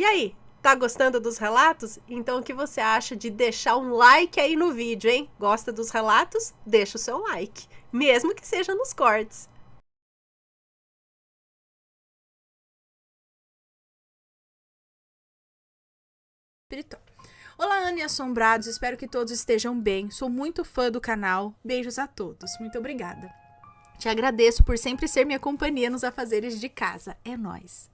E aí, tá gostando dos relatos? Então o que você acha de deixar um like aí no vídeo, hein? Gosta dos relatos? Deixa o seu like, mesmo que seja nos cortes. Espiritual. Olá, Ana e Assombrados, espero que todos estejam bem. Sou muito fã do canal. Beijos a todos. Muito obrigada. Te agradeço por sempre ser minha companhia nos afazeres de casa. É nóis.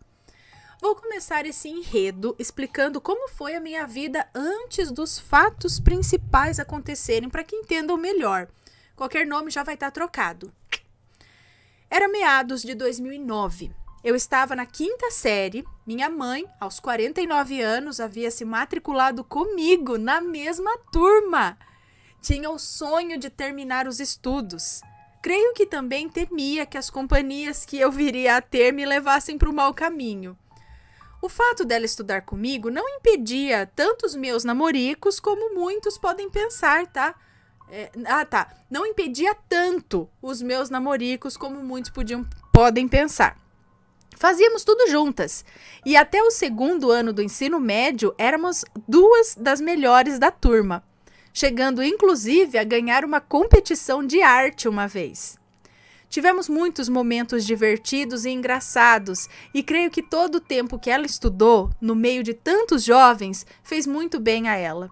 Vou começar esse enredo explicando como foi a minha vida antes dos fatos principais acontecerem, para que entendam melhor. Qualquer nome já vai estar trocado. Era meados de 2009. Eu estava na 5ª série. Minha mãe, aos 49 anos, havia se matriculado comigo na mesma turma. Tinha o sonho de terminar os estudos. Creio que também temia que as companhias que eu viria a ter me levassem para o mau caminho. O fato dela estudar comigo não impedia tanto os meus namoricos como muitos podem pensar, tá? Não impedia tanto os meus namoricos como muitos podem pensar. Fazíamos tudo juntas. E até o 2º ano do ensino médio, éramos 2 das melhores da turma, chegando inclusive a ganhar uma competição de arte uma vez. Tivemos muitos momentos divertidos e engraçados, e creio que todo o tempo que ela estudou, no meio de tantos jovens, fez muito bem a ela.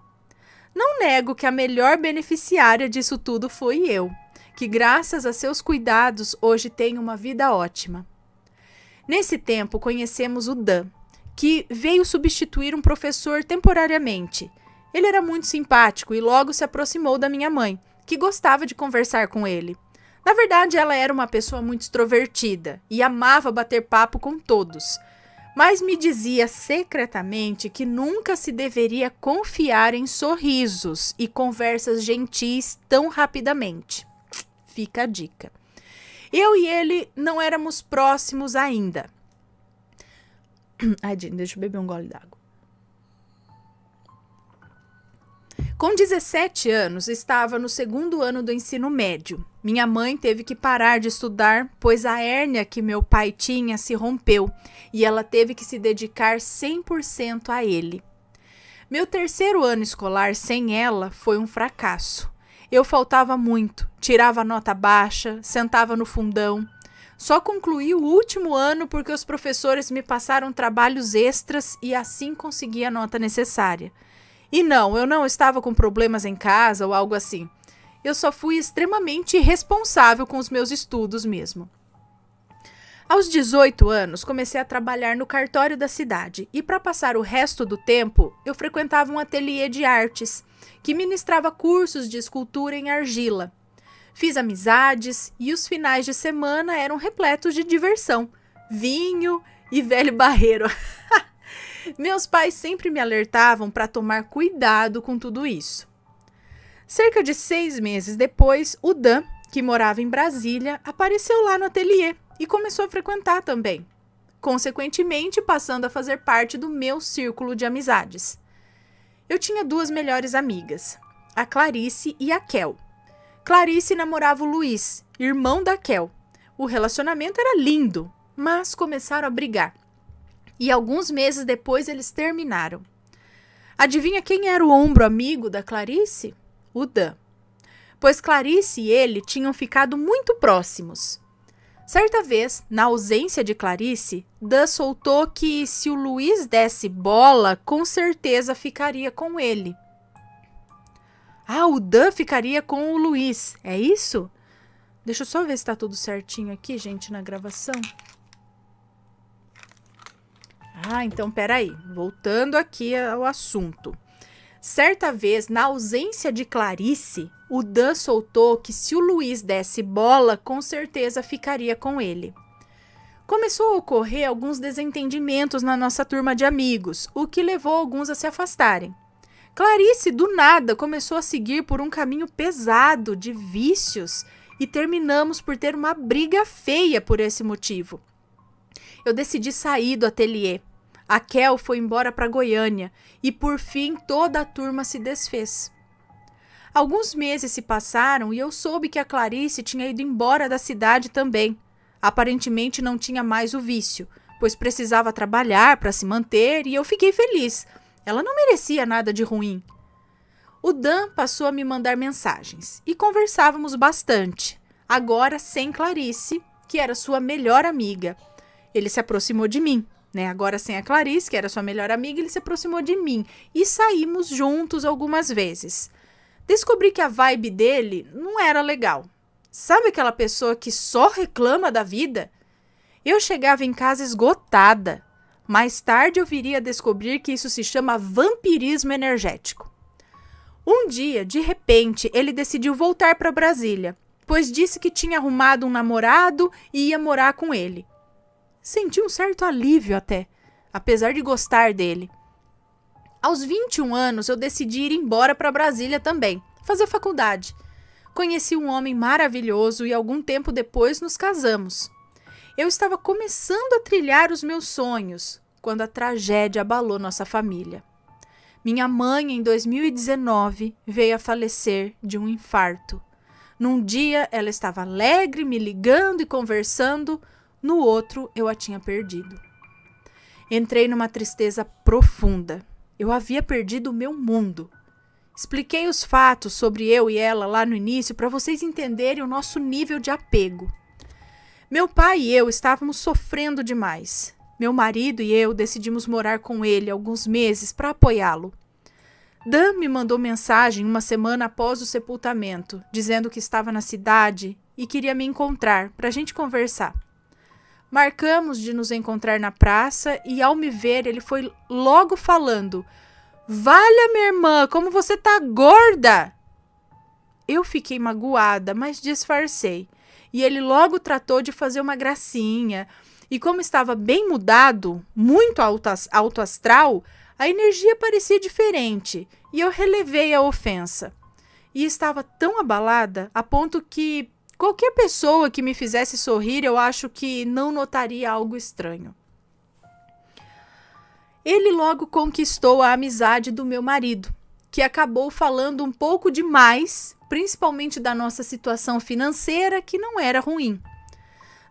Não nego que a melhor beneficiária disso tudo foi eu, que graças a seus cuidados hoje tenho uma vida ótima. Nesse tempo conhecemos o Dan, que veio substituir um professor temporariamente. Ele era muito simpático e logo se aproximou da minha mãe, que gostava de conversar com ele. Na verdade, ela era uma pessoa muito extrovertida e amava bater papo com todos, mas me dizia secretamente que nunca se deveria confiar em sorrisos e conversas gentis tão rapidamente. Fica a dica. Eu e ele não éramos próximos ainda. Ai, deixa eu beber um gole d'água. Com 17 anos, estava no 2º ano do ensino médio. Minha mãe teve que parar de estudar, pois a hérnia que meu pai tinha se rompeu e ela teve que se dedicar 100% a ele. Meu 3º ano escolar sem ela foi um fracasso. Eu faltava muito, tirava nota baixa, sentava no fundão. Só concluí o último ano porque os professores me passaram trabalhos extras e assim consegui a nota necessária. E não, eu não estava com problemas em casa ou algo assim. Eu só fui extremamente irresponsável com os meus estudos mesmo. Aos 18 anos, comecei a trabalhar no cartório da cidade e para passar o resto do tempo, eu frequentava um ateliê de artes que ministrava cursos de escultura em argila. Fiz amizades e os finais de semana eram repletos de diversão, vinho e velho barreiro. Meus pais sempre me alertavam para tomar cuidado com tudo isso. Cerca de 6 meses depois, o Dan, que morava em Brasília, apareceu lá no ateliê e começou a frequentar também, consequentemente passando a fazer parte do meu círculo de amizades. Eu tinha 2 melhores amigas, a Clarice e a Kel. Clarice namorava o Luiz, irmão da Kel. O relacionamento era lindo, mas começaram a brigar. E alguns meses depois eles terminaram. Adivinha quem era o ombro amigo da Clarice? O Dan. Pois Clarice e ele tinham ficado muito próximos. Certa vez, na ausência de Clarice, Dan soltou que se o Luiz desse bola, com certeza ficaria com ele. Ah, o Dan ficaria com o Luiz, é isso? Deixa eu só ver se está tudo certinho aqui, gente, na gravação. Então peraí, voltando aqui ao assunto. Certa vez, na ausência de Clarice, o Dan soltou que se o Luiz desse bola, com certeza ficaria com ele. Começou a ocorrer alguns desentendimentos na nossa turma de amigos, o que levou alguns a se afastarem. Clarice, do nada, começou a seguir por um caminho pesado de vícios e terminamos por ter uma briga feia por esse motivo. Eu decidi sair do ateliê. A Kel foi embora para Goiânia e, por fim, toda a turma se desfez. Alguns meses se passaram e eu soube que a Clarice tinha ido embora da cidade também. Aparentemente não tinha mais o vício, pois precisava trabalhar para se manter e eu fiquei feliz. Ela não merecia nada de ruim. O Dan passou a me mandar mensagens e conversávamos bastante, agora sem Clarice, que era sua melhor amiga. Ele se aproximou de mim, né? Agora sem a Clarice, que era sua melhor amiga, ele se aproximou de mim e saímos juntos algumas vezes. Descobri que a vibe dele não era legal. Sabe aquela pessoa que só reclama da vida? Eu chegava em casa esgotada. Mais tarde eu viria a descobrir que isso se chama vampirismo energético. Um dia, de repente, ele decidiu voltar para Brasília, pois disse que tinha arrumado um namorado e ia morar com ele. Senti um certo alívio até, apesar de gostar dele. Aos 21 anos, eu decidi ir embora para Brasília também, fazer faculdade. Conheci um homem maravilhoso e algum tempo depois nos casamos. Eu estava começando a trilhar os meus sonhos, quando a tragédia abalou nossa família. Minha mãe, em 2019, veio a falecer de um infarto. Num dia, ela estava alegre, me ligando e conversando. No outro, eu a tinha perdido. Entrei numa tristeza profunda. Eu havia perdido o meu mundo. Expliquei os fatos sobre eu e ela lá no início para vocês entenderem o nosso nível de apego. Meu pai e eu estávamos sofrendo demais. Meu marido e eu decidimos morar com ele alguns meses para apoiá-lo. Dan me mandou mensagem uma semana após o sepultamento, dizendo que estava na cidade e queria me encontrar para a gente conversar. Marcamos de nos encontrar na praça e, ao me ver, ele foi logo falando: "Valha, minha irmã, como você tá gorda!" Eu fiquei magoada, mas disfarcei. E ele logo tratou de fazer uma gracinha. E como estava bem mudado, muito alto astral, a energia parecia diferente. E eu relevei a ofensa. E estava tão abalada a ponto que qualquer pessoa que me fizesse sorrir, eu acho que não notaria algo estranho. Ele logo conquistou a amizade do meu marido, que acabou falando um pouco demais, principalmente da nossa situação financeira, que não era ruim.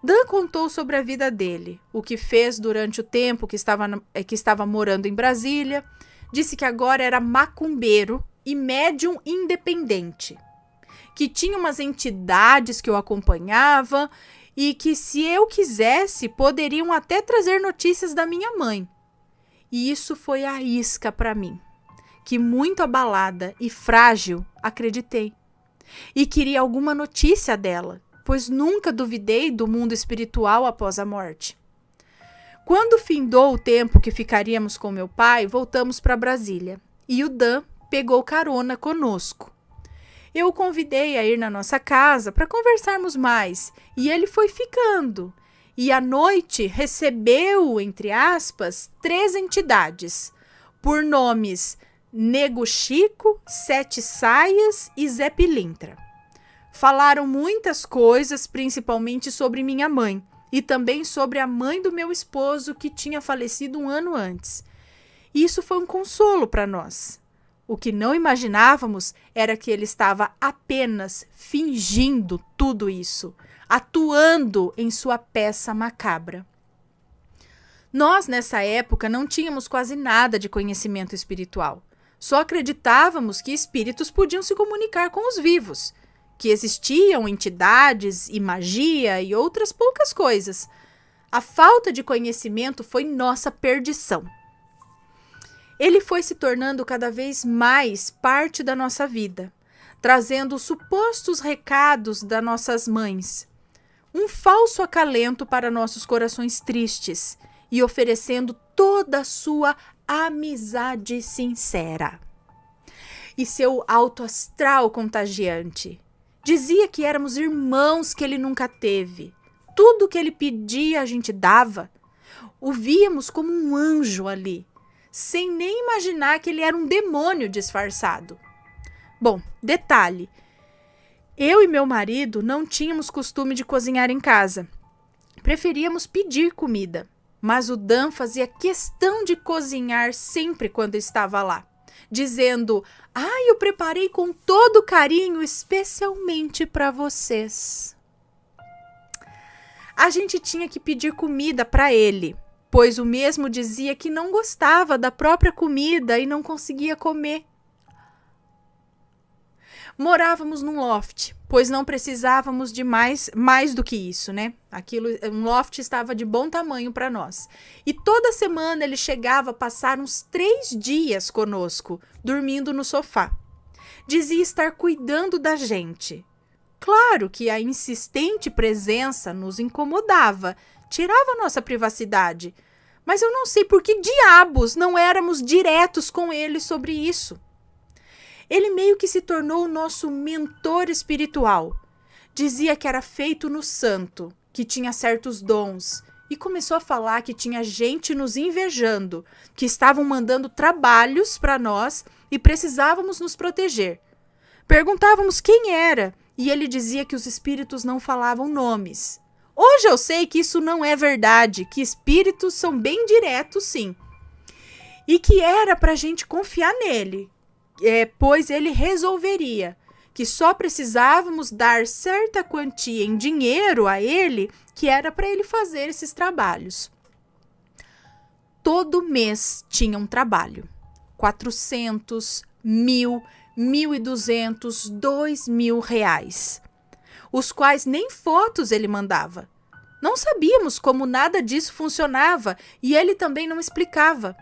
Dan contou sobre a vida dele, o que fez durante o tempo que estava morando em Brasília. Disse que agora era macumbeiro e médium independente, que tinha umas entidades que o acompanhavam e que, se eu quisesse, poderiam até trazer notícias da minha mãe. E isso foi a isca para mim, que muito abalada e frágil acreditei. E queria alguma notícia dela, pois nunca duvidei do mundo espiritual após a morte. Quando findou o tempo que ficaríamos com meu pai, voltamos para Brasília e o Dan pegou carona conosco. Eu o convidei a ir na nossa casa para conversarmos mais e ele foi ficando. E à noite recebeu, entre aspas, 3 entidades, por nomes Nego Chico, 7 Saias e Zé Pilintra. Falaram muitas coisas, principalmente sobre minha mãe, e também sobre a mãe do meu esposo, que tinha falecido um ano antes. Isso foi um consolo para nós. O que não imaginávamos era que ele estava apenas fingindo tudo isso, atuando em sua peça macabra. Nós, nessa época, não tínhamos quase nada de conhecimento espiritual. Só acreditávamos que espíritos podiam se comunicar com os vivos, que existiam entidades e magia e outras poucas coisas. A falta de conhecimento foi nossa perdição. Ele foi se tornando cada vez mais parte da nossa vida, trazendo supostos recados das nossas mães, um falso acalento para nossos corações tristes e oferecendo toda a sua amizade sincera. E seu alto astral contagiante. Dizia que éramos irmãos que ele nunca teve. Tudo que ele pedia a gente dava. O víamos como um anjo ali, sem nem imaginar que ele era um demônio disfarçado. Bom, detalhe. Eu e meu marido não tínhamos costume de cozinhar em casa. Preferíamos pedir comida. Mas o Dan fazia questão de cozinhar sempre quando estava lá, dizendo: eu preparei com todo carinho, especialmente para vocês. A gente tinha que pedir comida para ele, pois o mesmo dizia que não gostava da própria comida e não conseguia comer. Morávamos num loft, pois não precisávamos de mais do que isso, né? Um loft estava de bom tamanho para nós. E toda semana ele chegava a passar uns 3 dias conosco, dormindo no sofá. Dizia estar cuidando da gente. Claro que a insistente presença nos incomodava, tirava nossa privacidade. Mas eu não sei por que diabos não éramos diretos com ele sobre isso. Ele meio que se tornou o nosso mentor espiritual. Dizia que era feito no santo, que tinha certos dons, e começou a falar que tinha gente nos invejando, que estavam mandando trabalhos para nós e precisávamos nos proteger. Perguntávamos quem era, e ele dizia que os espíritos não falavam nomes. Hoje eu sei que isso não é verdade, que espíritos são bem diretos, sim. E que era para a gente confiar nele. Pois ele resolveria, que só precisávamos dar certa quantia em dinheiro a ele, que era para ele fazer esses trabalhos. Todo mês tinha um trabalho. 400, 1.000, 1.200, 2.000 reais, os quais nem fotos ele mandava. Não sabíamos como nada disso funcionava e ele também não explicava.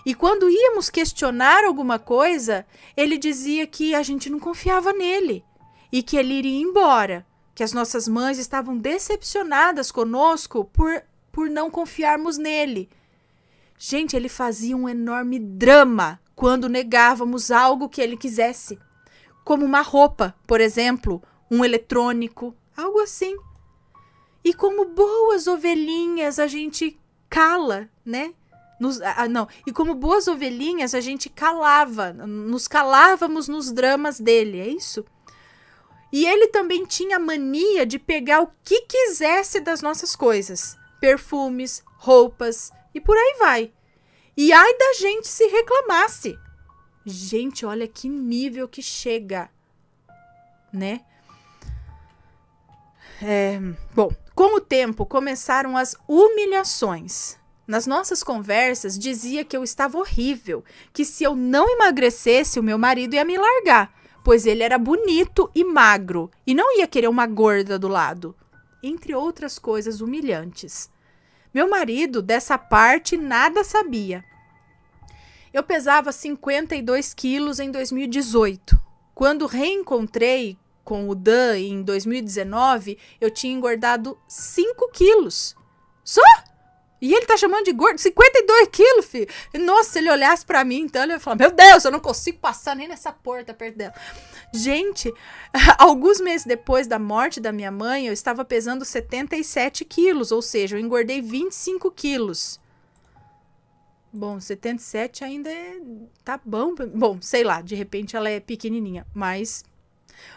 E quando íamos questionar alguma coisa, ele dizia que a gente não confiava nele e que ele iria embora, que as nossas mães estavam decepcionadas conosco por não confiarmos nele. Gente, ele fazia um enorme drama quando negávamos algo que ele quisesse, como uma roupa, por exemplo, um eletrônico, algo assim. E como boas ovelhinhas a gente cala, né? E como boas ovelhinhas, a gente nos calávamos nos dramas dele, é isso? E ele também tinha a mania de pegar o que quisesse das nossas coisas, perfumes, roupas e por aí vai. E ai da gente se reclamasse. Gente, olha que nível que chega, né? Bom, com o tempo começaram as humilhações. Nas nossas conversas, dizia que eu estava horrível, que se eu não emagrecesse, o meu marido ia me largar, pois ele era bonito e magro e não ia querer uma gorda do lado, entre outras coisas humilhantes. Meu marido, dessa parte, nada sabia. Eu pesava 52 quilos em 2018. Quando reencontrei com o Dan em 2019, eu tinha engordado 5 quilos. Só? E ele tá chamando de gordo? 52 quilos, filho. Nossa, se ele olhasse pra mim, então ele ia falar, meu Deus, eu não consigo passar nem nessa porta perto dela. Gente, alguns meses depois da morte da minha mãe, eu estava pesando 77 quilos, ou seja, eu engordei 25 quilos. Bom, 77 ainda tá bom. Bom, sei lá, de repente ela é pequenininha, mas...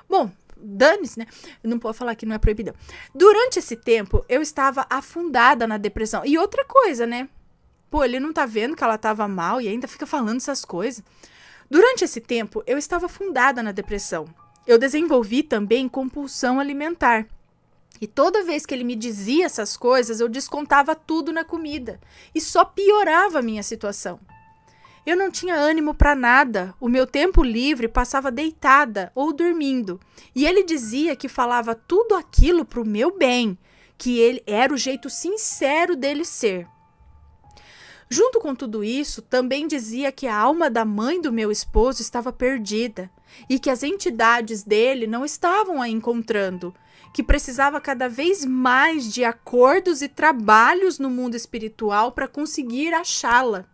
Bom, dane-se, né? Não pode falar que não é proibido. Durante esse tempo, eu estava afundada na depressão. E outra coisa, né? Pô, ele não tá vendo que ela tava mal e ainda fica falando essas coisas. Durante esse tempo, eu estava afundada na depressão. Eu desenvolvi também compulsão alimentar. E toda vez que ele me dizia essas coisas, eu descontava tudo na comida. E só piorava a minha situação. Eu não tinha ânimo para nada. O meu tempo livre passava deitada ou dormindo. E ele dizia que falava tudo aquilo pro meu bem, que ele era o jeito sincero dele ser. Junto com tudo isso, também dizia que a alma da mãe do meu esposo estava perdida e que as entidades dele não estavam a encontrando, que precisava cada vez mais de acordos e trabalhos no mundo espiritual para conseguir achá-la.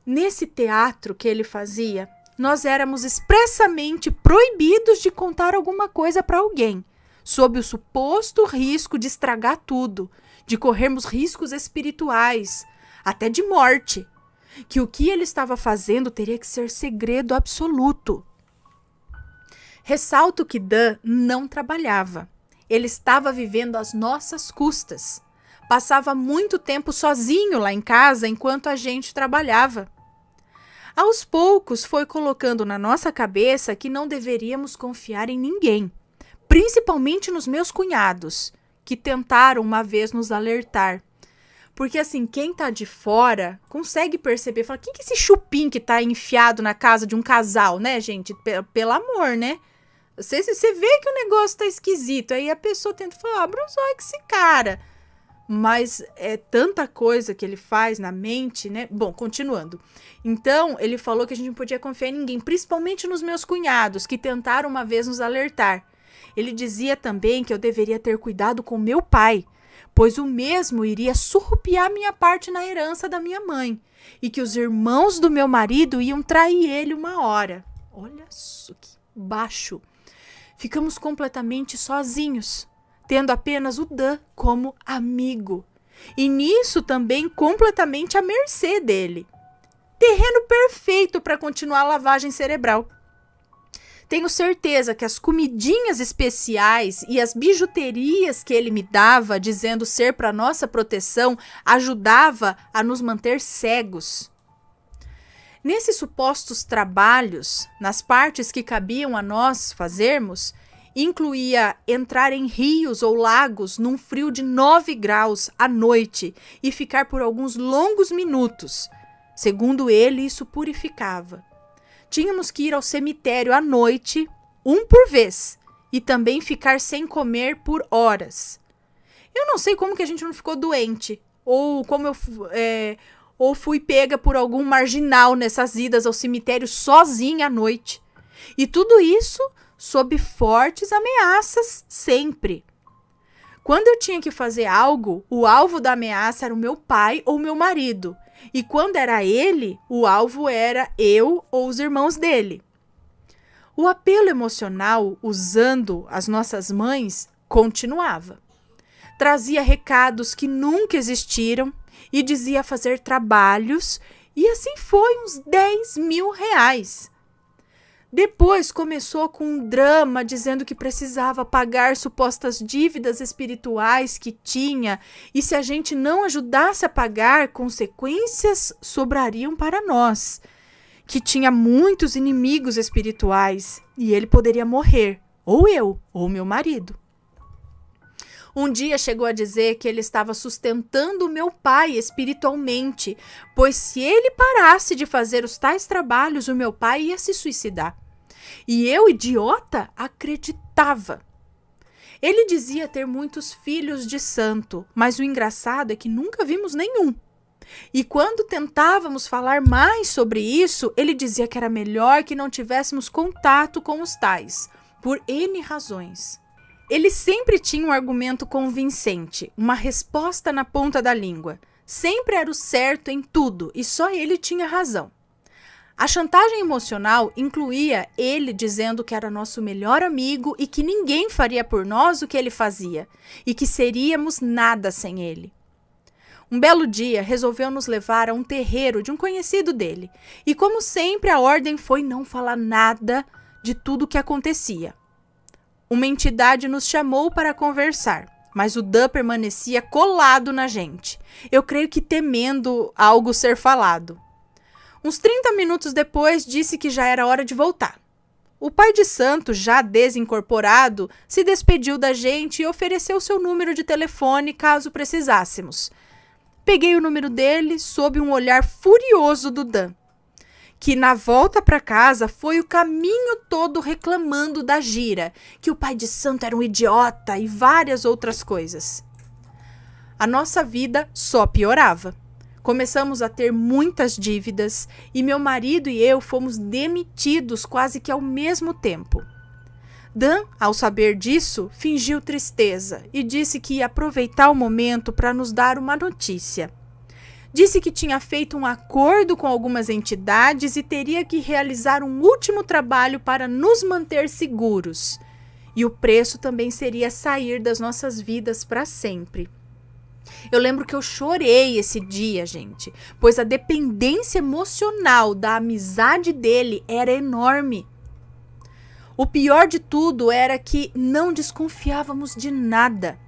Nesse teatro que ele fazia, nós éramos expressamente proibidos de contar alguma coisa para alguém, sob o suposto risco de estragar tudo, de corrermos riscos espirituais, até de morte, que o que ele estava fazendo teria que ser segredo absoluto. Ressalto que Dan não trabalhava. Ele estava vivendo às nossas custas. Passava muito tempo sozinho lá em casa enquanto a gente trabalhava. Aos poucos foi colocando na nossa cabeça que não deveríamos confiar em ninguém, principalmente nos meus cunhados, que tentaram uma vez nos alertar. Porque assim, quem tá de fora consegue perceber, fala, quem que é esse chupim que tá enfiado na casa de um casal, né, gente? Pelo amor, né? Você vê que o negócio tá esquisito, aí a pessoa tenta falar, abre os olhos com esse cara. Mas é tanta coisa que ele faz na mente, né? Bom, continuando. Então, ele falou que a gente não podia confiar em ninguém, principalmente nos meus cunhados, que tentaram uma vez nos alertar. Ele dizia também que eu deveria ter cuidado com meu pai, pois o mesmo iria surrupiar minha parte na herança da minha mãe, e que os irmãos do meu marido iam trair ele uma hora. Olha só que baixo. Ficamos completamente sozinhos, tendo apenas o Dan como amigo. E nisso também completamente à mercê dele. Terreno perfeito para continuar a lavagem cerebral. Tenho certeza que as comidinhas especiais e as bijuterias que ele me dava, dizendo ser para nossa proteção, ajudava a nos manter cegos. Nesses supostos trabalhos, nas partes que cabiam a nós fazermos, incluía entrar em rios ou lagos num frio de 9 graus à noite e ficar por alguns longos minutos. Segundo ele, isso purificava. Tínhamos que ir ao cemitério à noite, um por vez, e também ficar sem comer por horas. Eu não sei como que a gente não ficou doente, ou como ou fui pega por algum marginal nessas idas ao cemitério sozinha à noite. E tudo isso sob fortes ameaças sempre. Quando eu tinha que fazer algo, o alvo da ameaça era o meu pai ou meu marido. E quando era ele, o alvo era eu ou os irmãos dele. O apelo emocional, usando as nossas mães, continuava. Trazia recados que nunca existiram e dizia fazer trabalhos, e assim foi uns 10 mil reais. Depois começou com um drama dizendo que precisava pagar supostas dívidas espirituais que tinha, e se a gente não ajudasse a pagar, consequências sobrariam para nós, que tinha muitos inimigos espirituais e ele poderia morrer, ou eu, ou meu marido. Um dia chegou a dizer que ele estava sustentando meu pai espiritualmente, pois se ele parasse de fazer os tais trabalhos, o meu pai ia se suicidar. E eu, idiota, acreditava. Ele dizia ter muitos filhos de santo, mas o engraçado é que nunca vimos nenhum. E quando tentávamos falar mais sobre isso, ele dizia que era melhor que não tivéssemos contato com os tais, por N razões. Ele sempre tinha um argumento convincente, uma resposta na ponta da língua. Sempre era o certo em tudo e só ele tinha razão. A chantagem emocional incluía ele dizendo que era nosso melhor amigo e que ninguém faria por nós o que ele fazia e que seríamos nada sem ele. Um belo dia, resolveu nos levar a um terreiro de um conhecido dele e, como sempre, a ordem foi não falar nada de tudo o que acontecia. Uma entidade nos chamou para conversar, mas o Dan permanecia colado na gente. Eu creio que temendo algo ser falado. Uns 30 minutos depois, disse que já era hora de voltar. O pai de santo, já desincorporado, se despediu da gente e ofereceu seu número de telefone caso precisássemos. Peguei o número dele sob um olhar furioso do Dan, que na volta para casa foi o caminho todo reclamando da gira, que o pai de santo era um idiota e várias outras coisas. A nossa vida só piorava. Começamos a ter muitas dívidas e meu marido e eu fomos demitidos quase que ao mesmo tempo. Dan, ao saber disso, fingiu tristeza e disse que ia aproveitar o momento para nos dar uma notícia. Disse que tinha feito um acordo com algumas entidades e teria que realizar um último trabalho para nos manter seguros. E o preço também seria sair das nossas vidas para sempre. Eu lembro que eu chorei esse dia, gente, pois a dependência emocional da amizade dele era enorme. O pior de tudo era que não desconfiávamos de nada.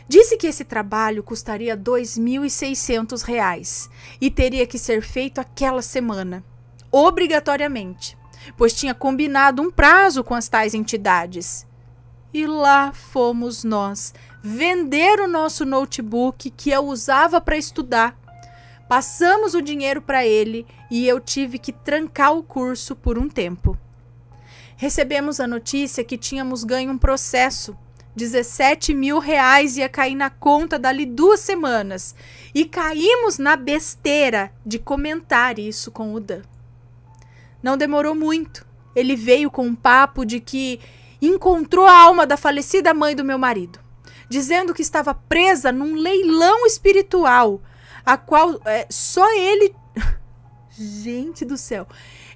Disse que esse trabalho custaria R$ 2.600 e teria que ser feito aquela semana, obrigatoriamente, pois tinha combinado um prazo com as tais entidades. E lá fomos nós, vender o nosso notebook que eu usava para estudar. Passamos o dinheiro para ele e eu tive que trancar o curso por um tempo. Recebemos a notícia que tínhamos ganho um processo. 17 mil reais ia cair na conta dali 2 semanas. E caímos na besteira de comentar isso com o Dan. Não demorou muito. Ele veio com um papo de que encontrou a alma da falecida mãe do meu marido, dizendo que estava presa num leilão espiritual, a qual só ele... Gente do céu!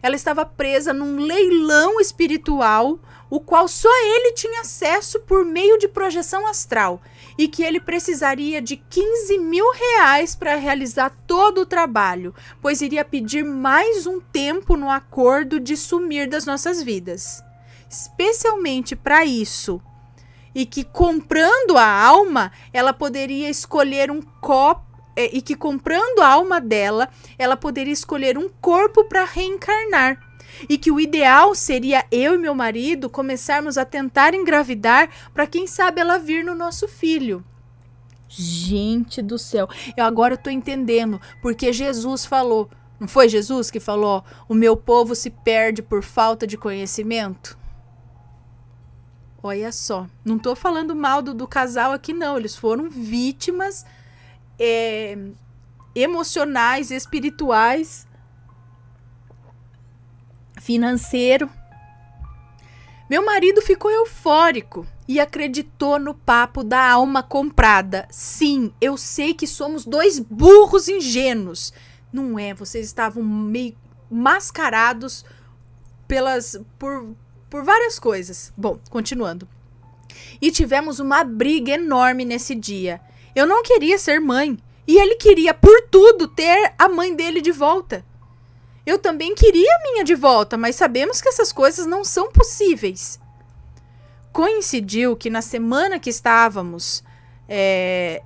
Ela estava presa num leilão espiritual, o qual só ele tinha acesso por meio de projeção astral, e que ele precisaria de 15 mil reais para realizar todo o trabalho, pois iria pedir mais um tempo no acordo de sumir das nossas vidas. Especialmente para isso. E que comprando a alma, ela poderia escolher um copo, e que comprando a alma dela, ela poderia escolher um corpo para reencarnar. E que o ideal seria eu e meu marido começarmos a tentar engravidar para quem sabe ela vir no nosso filho. Gente do céu, agora eu tô entendendo porque Jesus falou, não foi Jesus que falou, o meu povo se perde por falta de conhecimento? Olha só, não tô falando mal do casal aqui não, eles foram vítimas emocionais, espirituais, financeiro. Meu marido ficou eufórico e acreditou no papo da alma comprada. Sim, eu sei que somos 2 burros ingênuos. Não é, vocês estavam meio mascarados por várias coisas. Bom, continuando. E tivemos uma briga enorme nesse dia. Eu não queria ser mãe e ele queria, por tudo, ter a mãe dele de volta. Eu também queria a minha de volta, mas sabemos que essas coisas não são possíveis. Coincidiu que na semana que estávamos,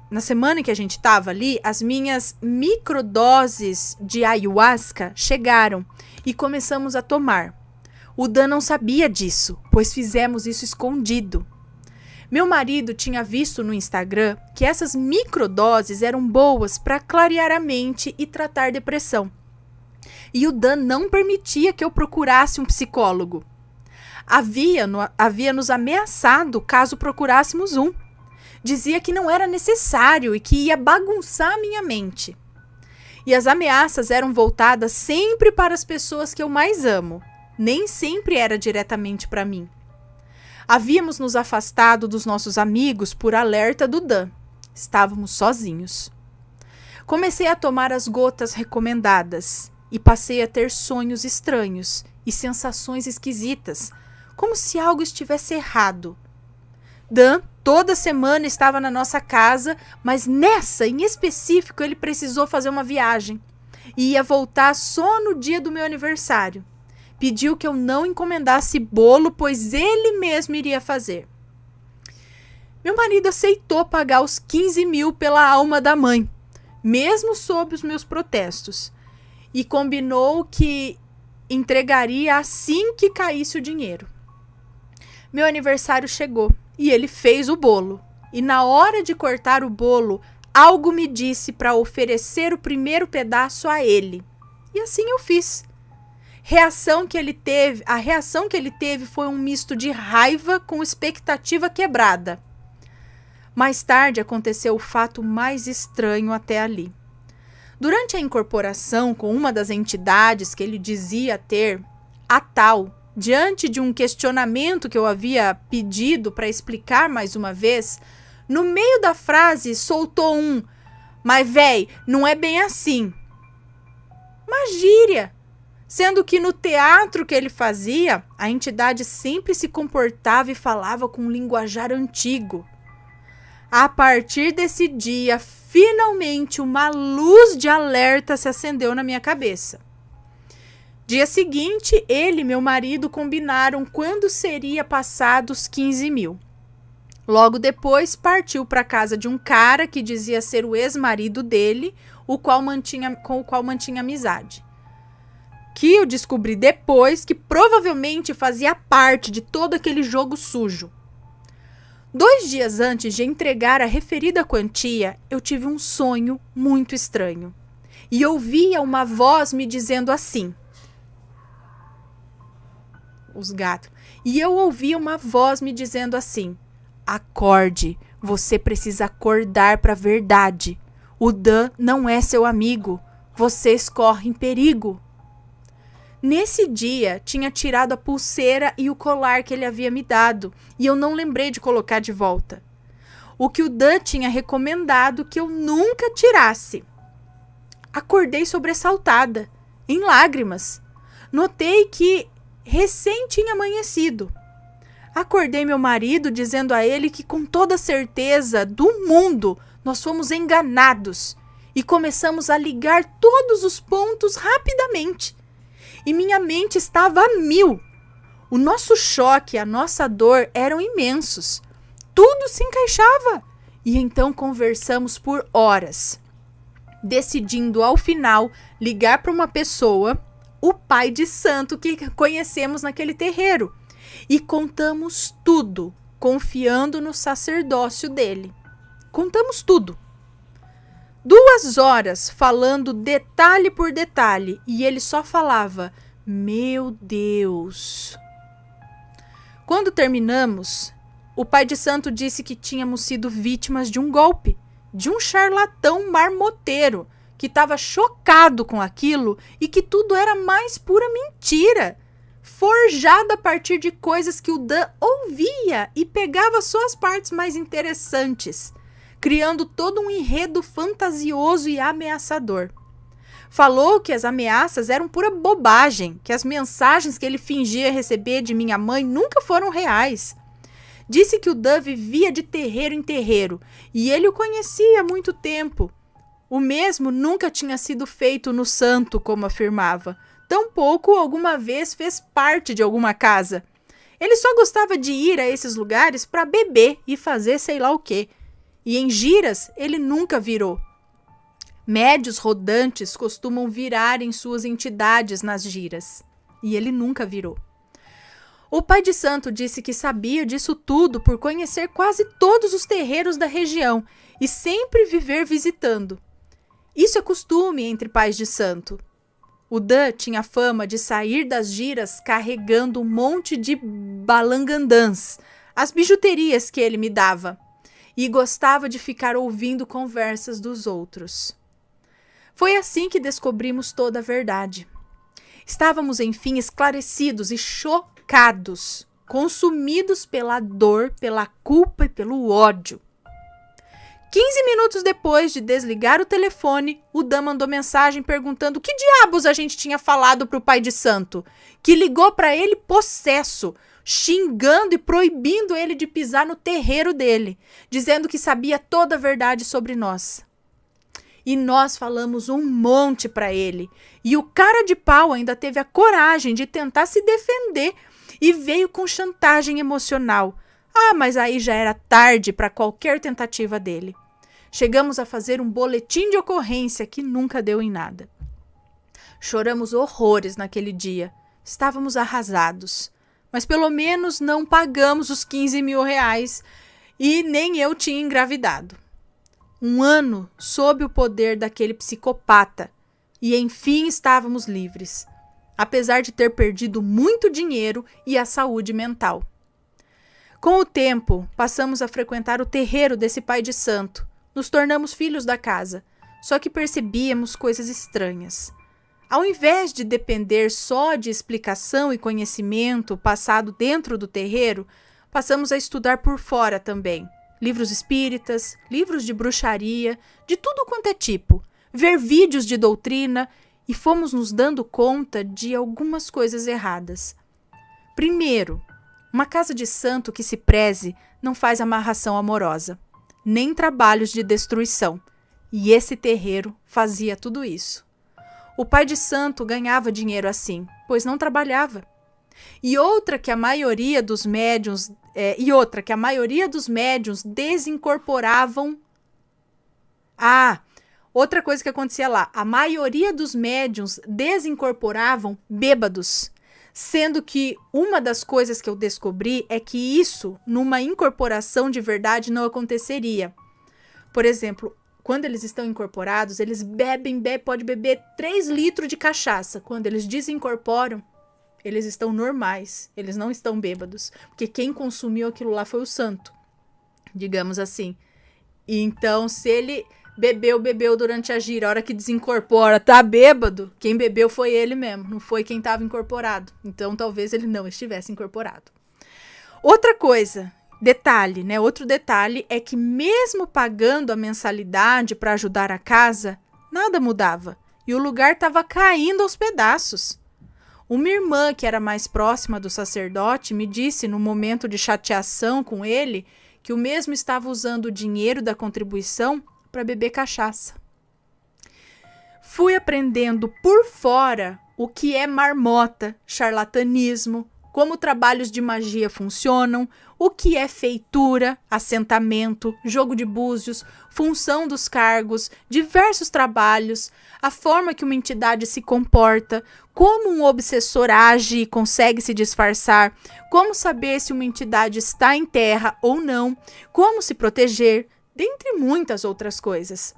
na semana que a gente estava ali, as minhas microdoses de ayahuasca chegaram e começamos a tomar. O Dan não sabia disso, pois fizemos isso escondido. Meu marido tinha visto no Instagram que essas microdoses eram boas para clarear a mente e tratar depressão. E o Dan não permitia que eu procurasse um psicólogo. Havia nos ameaçado caso procurássemos um. Dizia que não era necessário e que ia bagunçar a minha mente. E as ameaças eram voltadas sempre para as pessoas que eu mais amo. Nem sempre era diretamente para mim. Havíamos nos afastado dos nossos amigos por alerta do Dan. Estávamos sozinhos. Comecei a tomar as gotas recomendadas e passei a ter sonhos estranhos e sensações esquisitas, como se algo estivesse errado. Dan toda semana estava na nossa casa, mas nessa em específico ele precisou fazer uma viagem e ia voltar só no dia do meu aniversário. Pediu que eu não encomendasse bolo, pois ele mesmo iria fazer. Meu marido aceitou pagar os 15 mil pela alma da mãe, mesmo sob os meus protestos, e combinou que entregaria assim que caísse o dinheiro. Meu aniversário chegou e ele fez o bolo. E na hora de cortar o bolo, algo me disse para oferecer o primeiro pedaço a ele. E assim eu fiz. A reação que ele teve foi um misto de raiva com expectativa quebrada. Mais tarde aconteceu o fato mais estranho até ali. Durante a incorporação com uma das entidades que ele dizia ter, a tal, diante de um questionamento que eu havia pedido para explicar mais uma vez, no meio da frase soltou um: "Mas véi, não é bem assim." Uma gíria. Sendo que no teatro que ele fazia, a entidade sempre se comportava e falava com um linguajar antigo. A partir desse dia, finalmente uma luz de alerta se acendeu na minha cabeça. Dia seguinte, ele e meu marido combinaram quando seria passados 15 mil. Logo depois, partiu para a casa de um cara que dizia ser o ex-marido dele, com o qual mantinha amizade. Que eu descobri depois que provavelmente fazia parte de todo aquele jogo sujo. 2 dias antes de entregar a referida quantia, eu tive um sonho muito estranho. E ouvia uma voz me dizendo assim. Os gatos. E eu ouvia uma voz me dizendo assim: acorde, você precisa acordar para a verdade. O Dan não é seu amigo. Vocês correm perigo. Nesse dia, tinha tirado a pulseira e o colar que ele havia me dado, e eu não lembrei de colocar de volta. O que o Dan tinha recomendado que eu nunca tirasse. Acordei sobressaltada, em lágrimas. Notei que recém tinha amanhecido. Acordei meu marido dizendo a ele que com toda certeza do mundo nós fomos enganados e começamos a ligar todos os pontos rapidamente. E minha mente estava a 1000. O nosso choque, a nossa dor eram imensos. Tudo se encaixava. E então conversamos por horas, decidindo ao final ligar para uma pessoa, o pai de santo que conhecemos naquele terreiro. E contamos tudo, confiando no sacerdócio dele. Contamos tudo. 2 horas falando detalhe por detalhe e ele só falava: meu Deus. Quando terminamos, o pai de santo disse que tínhamos sido vítimas de um golpe, de um charlatão marmoteiro que estava chocado com aquilo e que tudo era mais pura mentira, forjada a partir de coisas que o Dan ouvia e pegava só as partes mais interessantes, criando todo um enredo fantasioso e ameaçador. Falou que as ameaças eram pura bobagem, que as mensagens que ele fingia receber de minha mãe nunca foram reais. Disse que o Dan vivia de terreiro em terreiro e ele o conhecia há muito tempo. O mesmo nunca tinha sido feito no santo, como afirmava. Tampouco alguma vez fez parte de alguma casa. Ele só gostava de ir a esses lugares para beber e fazer sei lá o quê. E em giras ele nunca virou. Médios rodantes costumam virar em suas entidades nas giras. E ele nunca virou. O pai de santo disse que sabia disso tudo por conhecer quase todos os terreiros da região e sempre viver visitando. Isso é costume entre pais de santo. O Dan tinha fama de sair das giras carregando um monte de balangandãs, as bijuterias que ele me dava, e gostava de ficar ouvindo conversas dos outros. Foi assim que descobrimos toda a verdade. Estávamos, enfim, esclarecidos e chocados, consumidos pela dor, pela culpa e pelo ódio. 15 minutos depois de desligar o telefone, o Dan mandou mensagem perguntando que diabos a gente tinha falado para o pai de santo, que ligou para ele possesso, xingando e proibindo ele de pisar no terreiro dele, dizendo que sabia toda a verdade sobre nós. E nós falamos um monte para ele, e o cara de pau ainda teve a coragem de tentar se defender e veio com chantagem emocional. Ah, mas aí já era tarde para qualquer tentativa dele. Chegamos a fazer um boletim de ocorrência que nunca deu em nada. Choramos horrores naquele dia. Estávamos arrasados. Mas pelo menos não pagamos os 15 mil reais e nem eu tinha engravidado. 1 ano sob o poder daquele psicopata e enfim estávamos livres, apesar de ter perdido muito dinheiro e a saúde mental. Com o tempo, passamos a frequentar o terreiro desse pai de santo. Nos tornamos filhos da casa, só que percebíamos coisas estranhas. Ao invés de depender só de explicação e conhecimento passado dentro do terreiro, passamos a estudar por fora também. Livros espíritas, livros de bruxaria, de tudo quanto é tipo, ver vídeos de doutrina e fomos nos dando conta de algumas coisas erradas. Primeiro, uma casa de santo que se preze não faz amarração amorosa, nem trabalhos de destruição, e esse terreiro fazia tudo isso. O pai de santo ganhava dinheiro assim, pois não trabalhava. E outra que a maioria dos médiuns desincorporavam. Outra coisa que acontecia lá, a maioria dos médiuns desincorporavam bêbados. Sendo que uma das coisas que eu descobri é que isso, numa incorporação de verdade, não aconteceria. Por exemplo, quando eles estão incorporados, eles podem beber 3 litros de cachaça. Quando eles desincorporam, eles estão normais, eles não estão bêbados. Porque quem consumiu aquilo lá foi o santo, digamos assim. E então, se ele bebeu durante a gira, a hora que desincorpora, tá bêbado, quem bebeu foi ele mesmo, não foi quem estava incorporado. Então, talvez ele não estivesse incorporado. Outra coisa, detalhe, né? Outro detalhe é que mesmo pagando a mensalidade para ajudar a casa, nada mudava. E o lugar estava caindo aos pedaços. Uma irmã que era mais próxima do sacerdote me disse, no momento de chateação com ele, que o mesmo estava usando o dinheiro da contribuição para beber cachaça. Fui aprendendo por fora o que é marmota, charlatanismo, como trabalhos de magia funcionam, o que é feitura, assentamento, jogo de búzios, função dos cargos, diversos trabalhos, a forma que uma entidade se comporta, como um obsessor age e consegue se disfarçar, como saber se uma entidade está em terra ou não, como se proteger, dentre muitas outras coisas.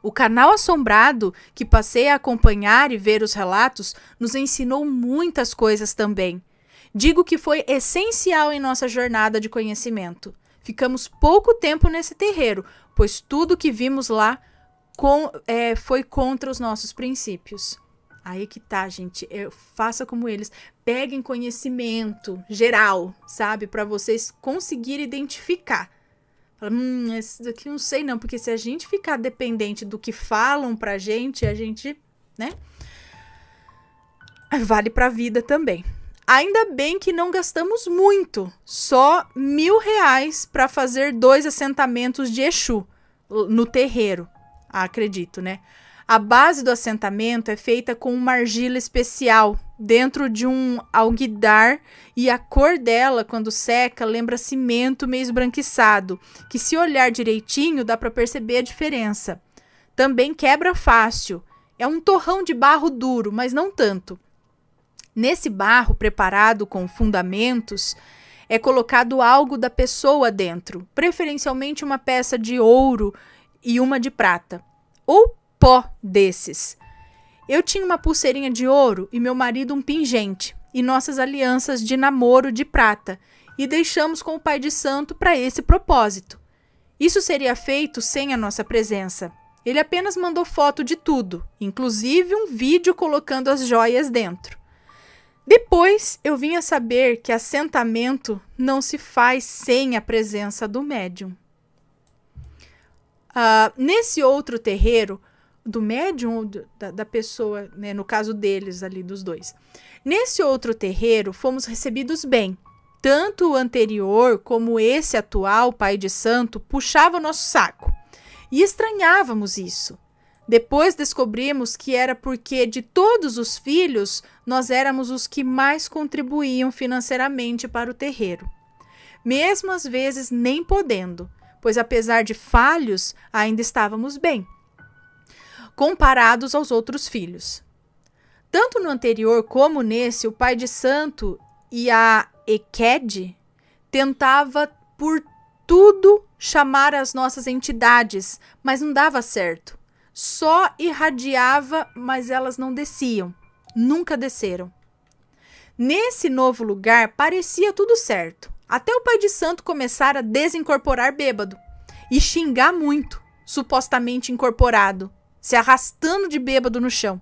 O canal Assombrado, que passei a acompanhar e ver os relatos, nos ensinou muitas coisas também. Digo que foi essencial em nossa jornada de conhecimento. Ficamos pouco tempo nesse terreiro, pois tudo que vimos lá foi contra os nossos princípios. Aí que tá, gente. Faça como eles. Peguem conhecimento geral, sabe? Para vocês conseguirem identificar. Fala, esse daqui não sei não, porque se a gente ficar dependente do que falam pra gente, a gente, né? Vale pra vida também. Ainda bem que não gastamos muito, só R$1.000 para fazer 2 assentamentos de Exu no terreiro, acredito, né? A base do assentamento é feita com uma argila especial dentro de um alguidar e a cor dela, quando seca, lembra cimento meio esbranquiçado, que se olhar direitinho dá para perceber a diferença. Também quebra fácil, é um torrão de barro duro, mas não tanto. Nesse barro preparado com fundamentos, é colocado algo da pessoa dentro, preferencialmente uma peça de ouro e uma de prata, ou pó desses. Eu tinha uma pulseirinha de ouro e meu marido um pingente, e nossas alianças de namoro de prata, e deixamos com o pai de santo para esse propósito. Isso seria feito sem a nossa presença. Ele apenas mandou foto de tudo, inclusive um vídeo colocando as joias dentro. Depois eu vim a saber que assentamento não se faz sem a presença do médium. Nesse outro terreiro, do médium ou da pessoa, né, no caso deles ali, dos dois. Nesse outro terreiro, fomos recebidos bem. Tanto o anterior como esse atual pai de santo puxava nosso saco. E estranhávamos isso. Depois descobrimos que era porque de todos os filhos, nós éramos os que mais contribuíam financeiramente para o terreiro. Mesmo às vezes nem podendo, pois apesar de falhos, ainda estávamos bem, comparados aos outros filhos. Tanto no anterior como nesse, o pai de santo e a Eked tentava por tudo chamar as nossas entidades, mas não dava certo. Só irradiava, mas elas não desciam. Nunca desceram. Nesse novo lugar, parecia tudo certo. Até o pai de santo começar a desincorporar bêbado e xingar muito, supostamente incorporado, se arrastando de bêbado no chão.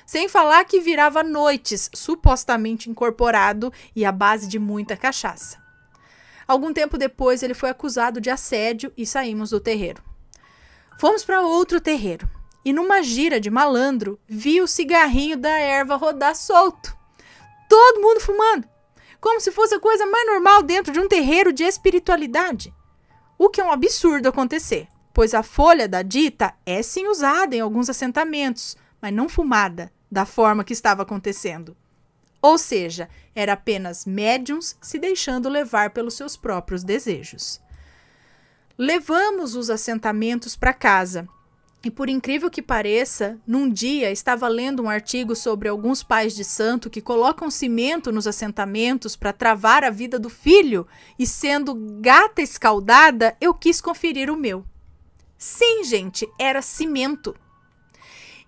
Sem falar que virava noites, supostamente incorporado e à base de muita cachaça. Algum tempo depois, ele foi acusado de assédio e saímos do terreiro. Fomos para outro terreiro. E numa gira de malandro, vi o cigarrinho da erva rodar solto. Todo mundo fumando, como se fosse a coisa mais normal dentro de um terreiro de espiritualidade. O que é um absurdo acontecer, pois a folha da dita é sim usada em alguns assentamentos, mas não fumada, da forma que estava acontecendo. Ou seja, era apenas médiuns se deixando levar pelos seus próprios desejos. Levamos os assentamentos para casa. E por incrível que pareça, num dia estava lendo um artigo sobre alguns pais de santo que colocam cimento nos assentamentos para travar a vida do filho, e sendo gata escaldada, eu quis conferir o meu. Sim, gente, era cimento.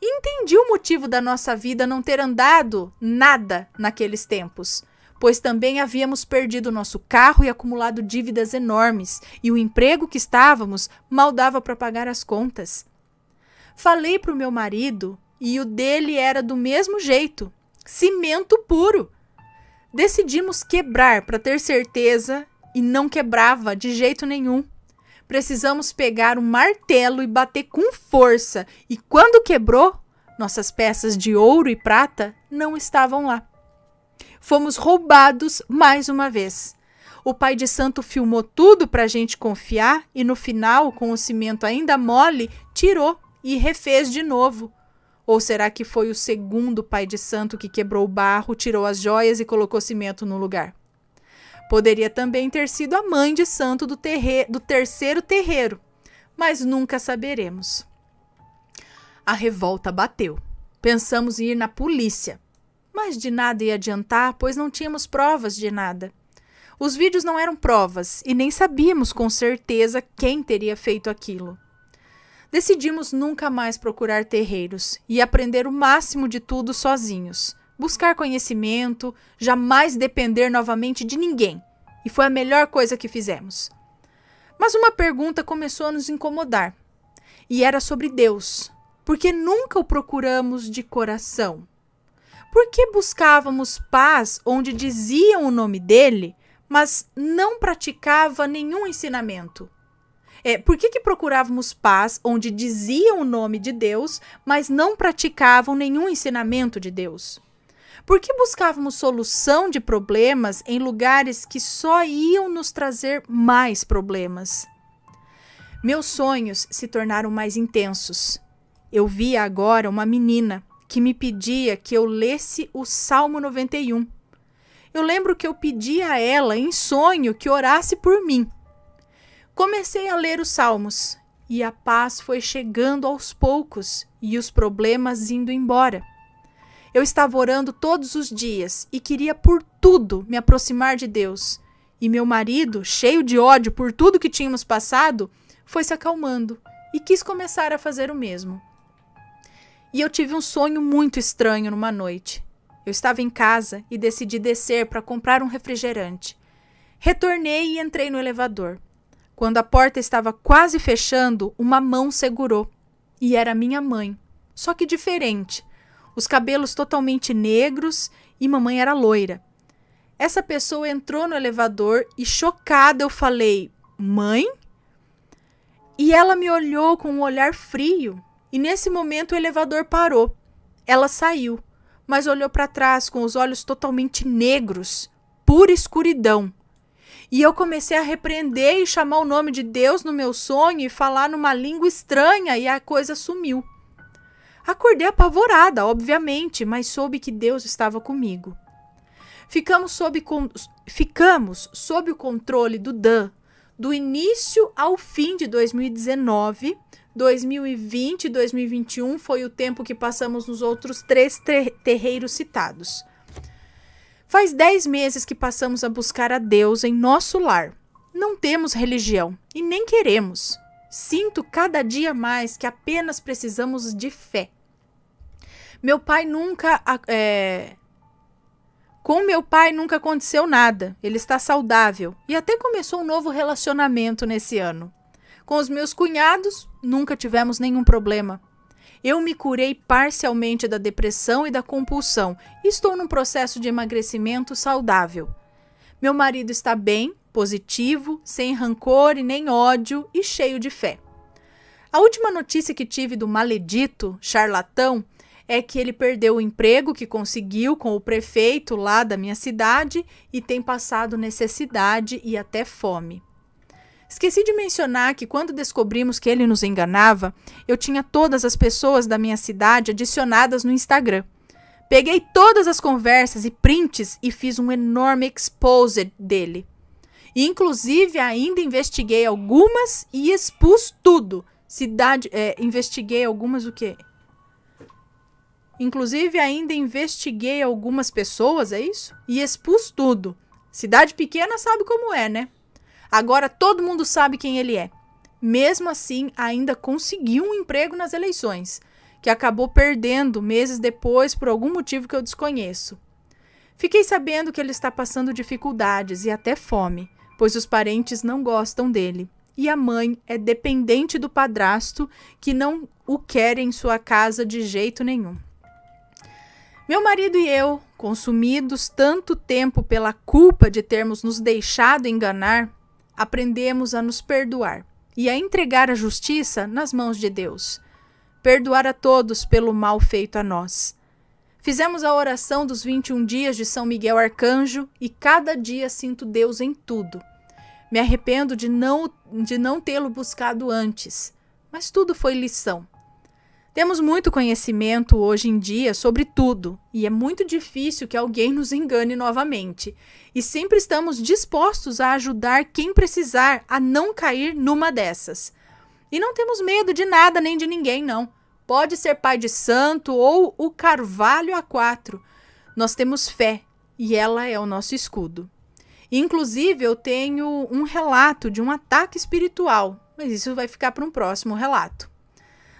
E entendi o motivo da nossa vida não ter andado nada naqueles tempos, pois também havíamos perdido nosso carro e acumulado dívidas enormes, e o emprego que estávamos mal dava para pagar as contas. Falei para o meu marido e o dele era do mesmo jeito, cimento puro. Decidimos quebrar para ter certeza e não quebrava de jeito nenhum. Precisamos pegar um martelo e bater com força, e quando quebrou, nossas peças de ouro e prata não estavam lá. Fomos roubados mais uma vez. O pai de santo filmou tudo para a gente confiar e no final, com o cimento ainda mole, tirou e refez de novo. Ou será que foi o segundo pai de santo que quebrou o barro, tirou as joias e colocou cimento no lugar? Poderia também ter sido a mãe de santo do terceiro terreiro, mas nunca saberemos. A revolta bateu. Pensamos em ir na polícia, mas de nada ia adiantar, pois não tínhamos provas de nada. Os vídeos não eram provas e nem sabíamos com certeza quem teria feito aquilo. Decidimos nunca mais procurar terreiros e aprender o máximo de tudo sozinhos. Buscar conhecimento, jamais depender novamente de ninguém. E foi a melhor coisa que fizemos. Mas uma pergunta começou a nos incomodar. E era sobre Deus. Por que nunca o procuramos de coração? Por que buscávamos paz onde diziam o nome dele, mas não praticava nenhum ensinamento? Por que procurávamos paz onde diziam o nome de Deus, mas não praticavam nenhum ensinamento de Deus? Por que buscávamos solução de problemas em lugares que só iam nos trazer mais problemas? Meus sonhos se tornaram mais intensos. Eu via agora uma menina que me pedia que eu lesse o Salmo 91. Eu lembro que eu pedi a ela em sonho que orasse por mim. Comecei a ler os salmos e a paz foi chegando aos poucos e os problemas indo embora. Eu estava orando todos os dias e queria por tudo me aproximar de Deus. E meu marido, cheio de ódio por tudo que tínhamos passado, foi se acalmando e quis começar a fazer o mesmo. E eu tive um sonho muito estranho numa noite. Eu estava em casa e decidi descer para comprar um refrigerante. Retornei e entrei no elevador. Quando a porta estava quase fechando, uma mão segurou. E era minha mãe, só que diferente. Os cabelos totalmente negros e mamãe era loira. Essa pessoa entrou no elevador e chocada eu falei, mãe? E ela me olhou com um olhar frio. E nesse momento o elevador parou. Ela saiu, mas olhou para trás com os olhos totalmente negros, pura escuridão. E eu comecei a repreender e chamar o nome de Deus no meu sonho e falar numa língua estranha e a coisa sumiu. Acordei apavorada, obviamente, mas soube que Deus estava comigo. Ficamos sob o controle do Dan, do início ao fim de 2019, 2020 e 2021 foi o tempo que passamos nos outros 3 terreiros citados. Faz 10 meses que passamos a buscar a Deus em nosso lar. Não temos religião e nem queremos. Sinto cada dia mais que apenas precisamos de fé. Com meu pai nunca aconteceu nada. Ele está saudável e até começou um novo relacionamento nesse ano. Com os meus cunhados, nunca tivemos nenhum problema. Eu me curei parcialmente da depressão e da compulsão e estou num processo de emagrecimento saudável. Meu marido está bem, positivo, sem rancor e nem ódio e cheio de fé. A última notícia que tive do maledito, charlatão, é que ele perdeu o emprego que conseguiu com o prefeito lá da minha cidade e tem passado necessidade e até fome. Esqueci de mencionar que quando descobrimos que ele nos enganava, eu tinha todas as pessoas da minha cidade adicionadas no Instagram. Peguei todas as conversas e prints e fiz um enorme expose dele. E, inclusive, ainda investiguei algumas e expus tudo, Investiguei algumas o quê? Inclusive, ainda investiguei algumas pessoas, é isso? E expus tudo. Cidade pequena sabe como é, né? Agora todo mundo sabe quem ele é. Mesmo assim, ainda conseguiu um emprego nas eleições, que acabou perdendo meses depois por algum motivo que eu desconheço. Fiquei sabendo que ele está passando dificuldades e até fome, pois os parentes não gostam dele. E a mãe é dependente do padrasto, que não o quer em sua casa de jeito nenhum. Meu marido e eu, consumidos tanto tempo pela culpa de termos nos deixado enganar, aprendemos a nos perdoar e a entregar a justiça nas mãos de Deus. Perdoar a todos pelo mal feito a nós. Fizemos a oração dos 21 dias de São Miguel Arcanjo e cada dia sinto Deus em tudo. Me arrependo de não tê-lo buscado antes, mas tudo foi lição. Temos muito conhecimento hoje em dia sobre tudo e é muito difícil que alguém nos engane novamente. E sempre estamos dispostos a ajudar quem precisar a não cair numa dessas. E não temos medo de nada nem de ninguém, não. Pode ser pai de santo ou o carvalho A4. Nós temos fé e ela é o nosso escudo. Inclusive, eu tenho um relato de um ataque espiritual, mas isso vai ficar para um próximo relato.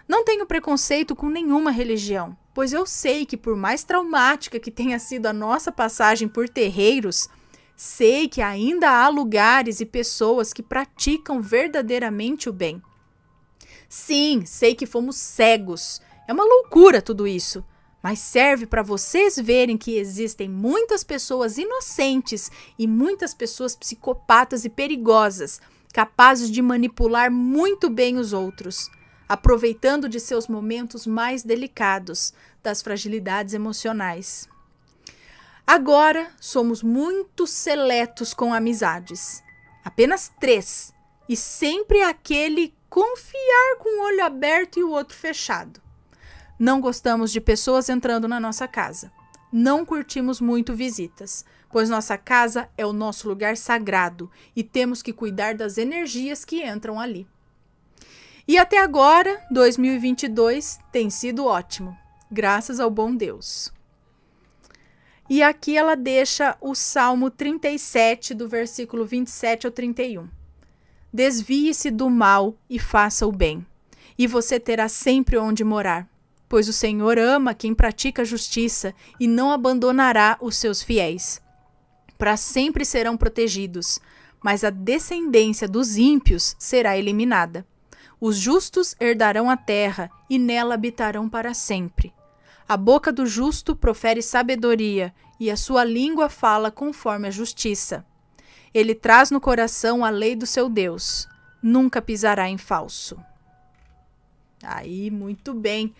Não tenho preconceito com nenhuma religião, pois eu sei que por mais traumática que tenha sido a nossa passagem por terreiros, sei que ainda há lugares e pessoas que praticam verdadeiramente o bem. Sim, sei que fomos cegos. É uma loucura tudo isso. Mas serve para vocês verem que existem muitas pessoas inocentes e muitas pessoas psicopatas e perigosas, capazes de manipular muito bem os outros, aproveitando de seus momentos mais delicados, das fragilidades emocionais. Agora somos muito seletos com amizades. Apenas 3. E sempre aquele confiar com o olho aberto e o outro fechado. Não gostamos de pessoas entrando na nossa casa. Não curtimos muito visitas, pois nossa casa é o nosso lugar sagrado e temos que cuidar das energias que entram ali. E até agora, 2022, tem sido ótimo, graças ao bom Deus. E aqui ela deixa o Salmo 37, do versículo 27 ao 31. Desvie-se do mal e faça o bem, e você terá sempre onde morar, pois o Senhor ama quem pratica a justiça e não abandonará os seus fiéis. Para sempre serão protegidos, mas a descendência dos ímpios será eliminada. Os justos herdarão a terra e nela habitarão para sempre. A boca do justo profere sabedoria e a sua língua fala conforme a justiça. Ele traz no coração a lei do seu Deus. Nunca pisará em falso. Aí, muito bem.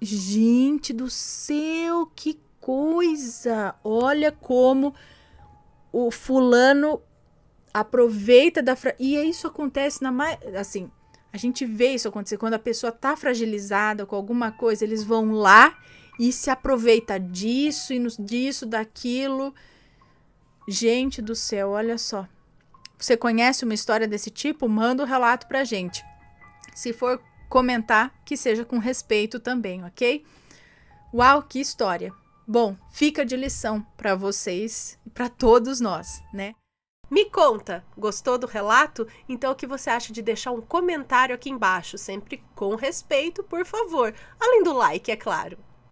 Gente do céu, que coisa! Olha como o fulano aproveita da... E isso acontece assim, a gente vê isso acontecer quando a pessoa tá fragilizada com alguma coisa, eles vão lá e se aproveita disso e disso, daquilo. Gente do céu, olha só. Você conhece uma história desse tipo? Manda o relato pra gente. Se for comentar, que seja com respeito também, ok? Uau, que história. Bom, fica de lição para vocês e para todos nós, né? Me conta, gostou do relato? Então o que você acha de deixar um comentário aqui embaixo, sempre com respeito, por favor. Além do like, é claro.